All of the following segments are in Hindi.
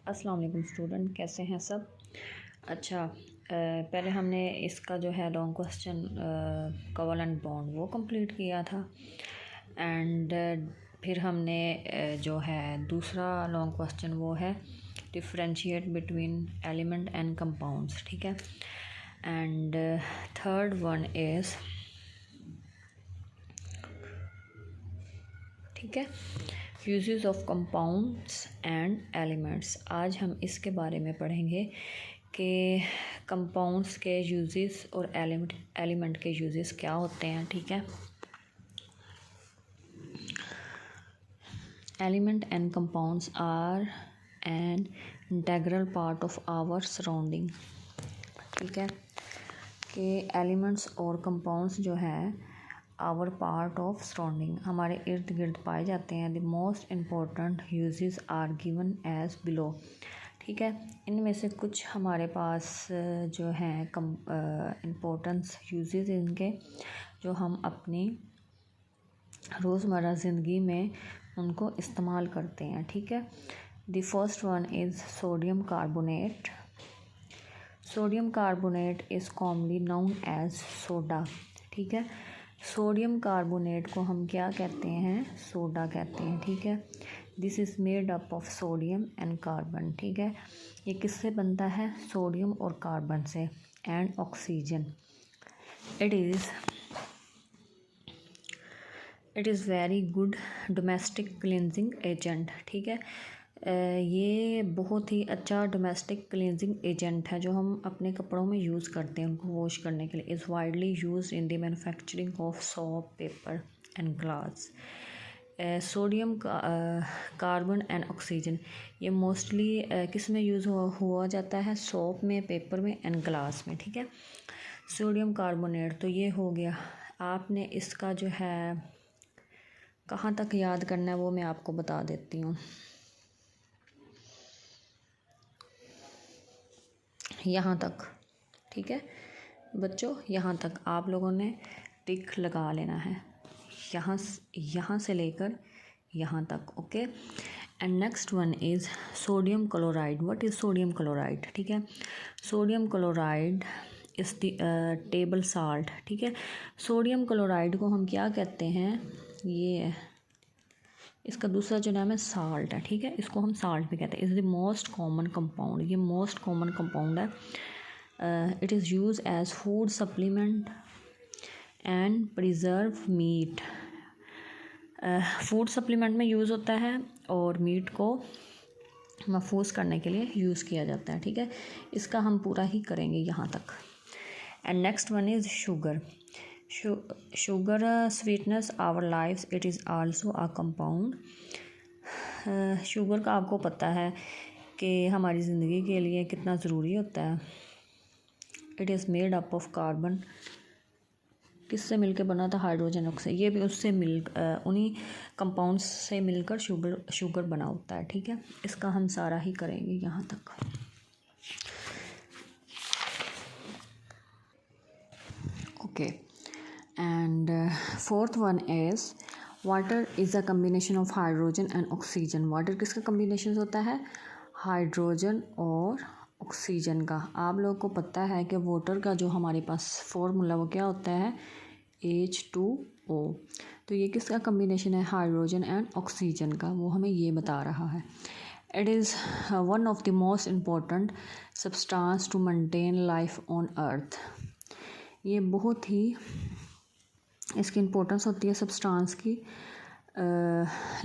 अस्सलाम वालेकुम स्टूडेंट, कैसे हैं सब। अच्छा, पहले हमने इसका जो है लॉन्ग क्वेश्चन कोवेलेंट बॉन्ड वो कंप्लीट किया था। एंड फिर हमने जो है दूसरा लॉन्ग क्वेश्चन वो है differentiate between element and compounds, ठीक है। एंड थर्ड वन इज़, ठीक है, uses of compounds and elements. आज हम इसके बारे में पढ़ेंगे कि कंपाउंड्स के यूजेस और एलिमेंट के यूजेस क्या होते हैं, ठीक है। Element and compounds are an integral part of our surrounding, ठीक है, कि एलिमेंट्स और कंपाउंड्स जो है आवर पार्ट ऑफ सराउंडिंग हमारे इर्द गिर्द पाए जाते हैं। The most important uses are given as below, ठीक है। इनमें से कुछ हमारे पास जो हैं इम्पोर्टेंस यूजेस इनके जो हम अपनी रोज़मर्रा ज़िंदगी में उनको इस्तेमाल करते हैं, ठीक है। The first one is sodium carbonate. Sodium carbonate is commonly known as soda, ठीक है। सोडियम कार्बोनेट को हम क्या कहते हैं, सोडा कहते हैं, ठीक है। This is made up of sodium and carbon, ठीक है। ये किससे बनता है, सोडियम और कार्बन से, and oxygen. It is very good domestic cleansing agent, ठीक है। ये बहुत ही अच्छा डोमेस्टिक क्लींजिंग एजेंट है जो हम अपने कपड़ों में यूज़ करते हैं उनको वॉश करने के लिए। Is widely use in the manufacturing of soap, paper and glass. Sodium carbon and oxygen ये मोस्टली किस में यूज़ हुआ जाता है, सोप में, पेपर में एंड ग्लास में, ठीक है। सोडियम कार्बोनेट तो ये हो गया। आपने इसका जो है कहाँ तक याद करना है वो मैं आपको बता देती हूँ। यहाँ तक, ठीक है बच्चों, यहाँ तक आप लोगों ने टिक लगा लेना है, यहाँ से लेकर यहाँ तक, okay. And next one is sodium chloride. What is sodium chloride, ठीक है। Sodium chloride is the table salt, ठीक है। सोडियम क्लोराइड को हम क्या कहते हैं, ये इसका दूसरा जो नाम है साल्ट है, ठीक है। इसको हम साल्ट भी कहते हैं। Is the most common compound, ये मोस्ट कॉमन कंपाउंड है। It is use as food supplement and preserve meat. Food supplement में यूज़ होता है और मीट को महफूज करने के लिए यूज़ किया जाता है, ठीक है। इसका हम पूरा ही करेंगे यहाँ तक। And next one is sugar. Sugar sweetness our lives. It is also a compound. Sugar का आपको पता है कि हमारी ज़िंदगी के लिए कितना ज़रूरी होता है। It is made up of carbon, किससे मिलकर बना था, हाइड्रोजन ऑक्साइड। ये भी उससे उन्हीं कंपाउंड्स से मिलकर शुगर बना होता है, ठीक है। इसका हम सारा ही करेंगे यहाँ तक। Okay. And fourth one is water is a combination of hydrogen and oxygen. water किसका combination होता है, हाइड्रोजन और ऑक्सीजन का। आप लोगों को पता है कि वाटर का जो हमारे पास फॉर्मूला वो क्या होता है, H2O। तो ये किसका कम्बिनेशन है, हाइड्रोजन एंड ऑक्सीजन का, वो हमें ये बता रहा है। It is one of the most important substance to maintain life on earth. ये बहुत ही इसकी इम्पोर्टेंस होती है सब्सटेंस की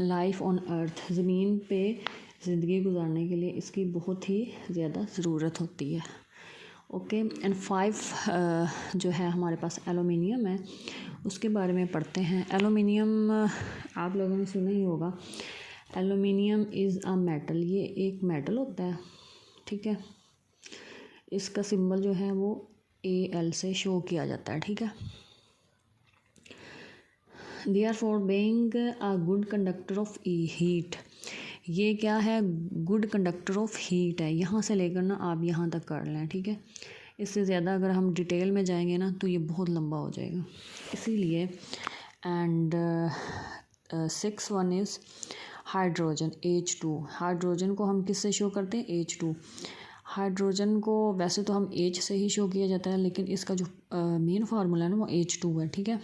लाइफ ऑन अर्थ, ज़मीन पे ज़िंदगी गुजारने के लिए इसकी बहुत ही ज़्यादा ज़रूरत होती है, ओके। एंड 5 जो है हमारे पास एलुमिनियम है, उसके बारे में पढ़ते हैं। एलुमिनियम आप लोगों ने सुना ही होगा। एलुमिनियम इज़ अ मेटल, ये एक मेटल होता है, ठीक है। इसका सिंबल जो है वो AL से शो किया जाता है, ठीक है। Therefore being a good conductor of heat, ये क्या है, गुड कंडक्टर ऑफ हीट है। यहाँ से लेकर ना आप यहाँ तक कर लें, ठीक है। इससे ज़्यादा अगर हम डिटेल में जाएंगे ना तो ये बहुत लंबा हो जाएगा, इसीलिए। And 6 one is hydrogen H2, hydrogen को हम किससे शो करते हैं H2। हाइड्रोजन को वैसे तो हम H से ही शो किया जाता है, लेकिन इसका जो मेन फार्मूला है ना वो H2 है, ठीक है।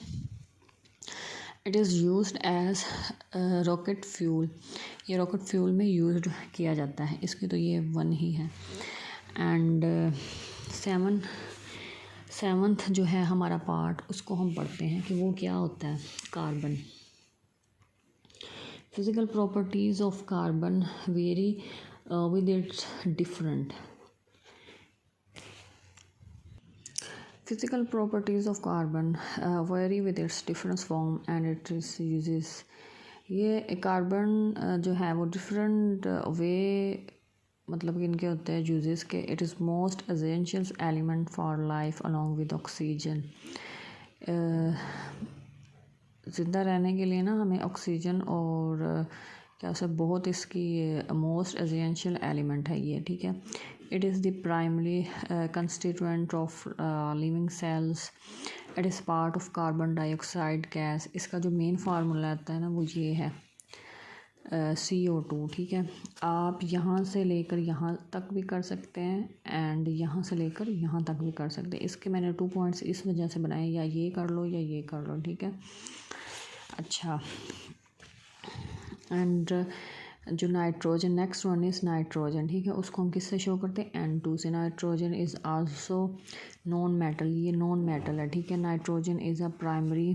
It is used as rocket fuel, ये रॉकेट फ्यूल में यूज्ड किया जाता है, इसकी तो ये 1 ही है। एंड सेवंथ जो है हमारा पार्ट, उसको हम पढ़ते हैं कि वो क्या होता है। Carbon, physical properties of carbon very with its different. Physical properties of carbon vary with its different form and its uses। ये कार्बन जो है वो डिफरेंट वे मतलब कि इनके होते हैं यूजेस के। It is most essential element for life along with oxygen. ज़िंदा रहने के लिए ना हमें ऑक्सीजन और क्या सब बहुत इसकी मोस्ट एसेंशियल एलिमेंट है ये, ठीक है। It is the primary constituent of living cells. It is part of carbon dioxide gas. इसका जो मेन फार्मूला आता है ना वो ये है CO2, ठीक है। आप यहाँ से लेकर यहाँ तक भी कर सकते हैं एंड यहाँ से लेकर यहाँ तक भी कर सकते हैं। इसके मैंने 2 पॉइंट्स इस वजह से बनाए, या ये कर लो या ये कर लो, ठीक है। अच्छा, एंड जो nitrogen, next one is nitrogen, ठीक है। उसको हम किससे शो करते हैं N2 से। Nitrogen is also known metal, ये नॉन मेटल है, ठीक है। Nitrogen is a primary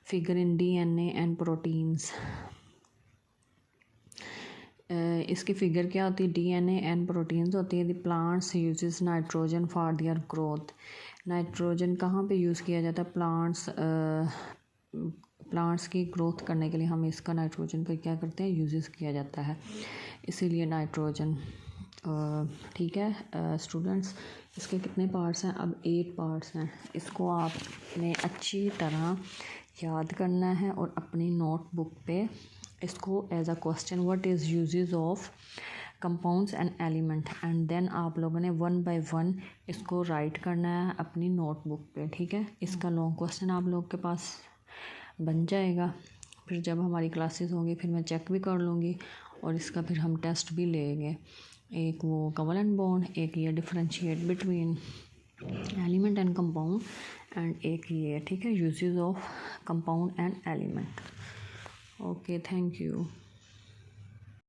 figure in DNA and proteins. इसकी फिगर क्या होती है, DNA एंड प्रोटीन्स होती है। The plants uses nitrogen for their growth. Nitrogen कहाँ पे यूज़ किया जाता है, प्लांट्स की ग्रोथ करने के लिए हम इसका नाइट्रोजन का क्या करते हैं, यूजेस किया जाता है, इसीलिए नाइट्रोजन, ठीक है। स्टूडेंट्स, इसके कितने पार्ट्स हैं, अब 8 पार्ट्स हैं। इसको आपने अच्छी तरह याद करना है और अपनी नोटबुक पे इसको as a question, what is uses of compounds and element, and then आप लोगों ने 1 बाय 1 इसको राइट करना है अपनी नोटबुक पे, ठीक है। इसका लॉन्ग क्वेश्चन आप लोग के पास बन जाएगा। फिर जब हमारी क्लासेस होंगी फिर मैं चेक भी कर लूँगी और इसका फिर हम टेस्ट भी लेंगे। एक वो कोवलेंट बॉन्ड, एक ये differentiate between element and compound, and एक ये, ठीक है, uses of compound and element. Okay, thank you.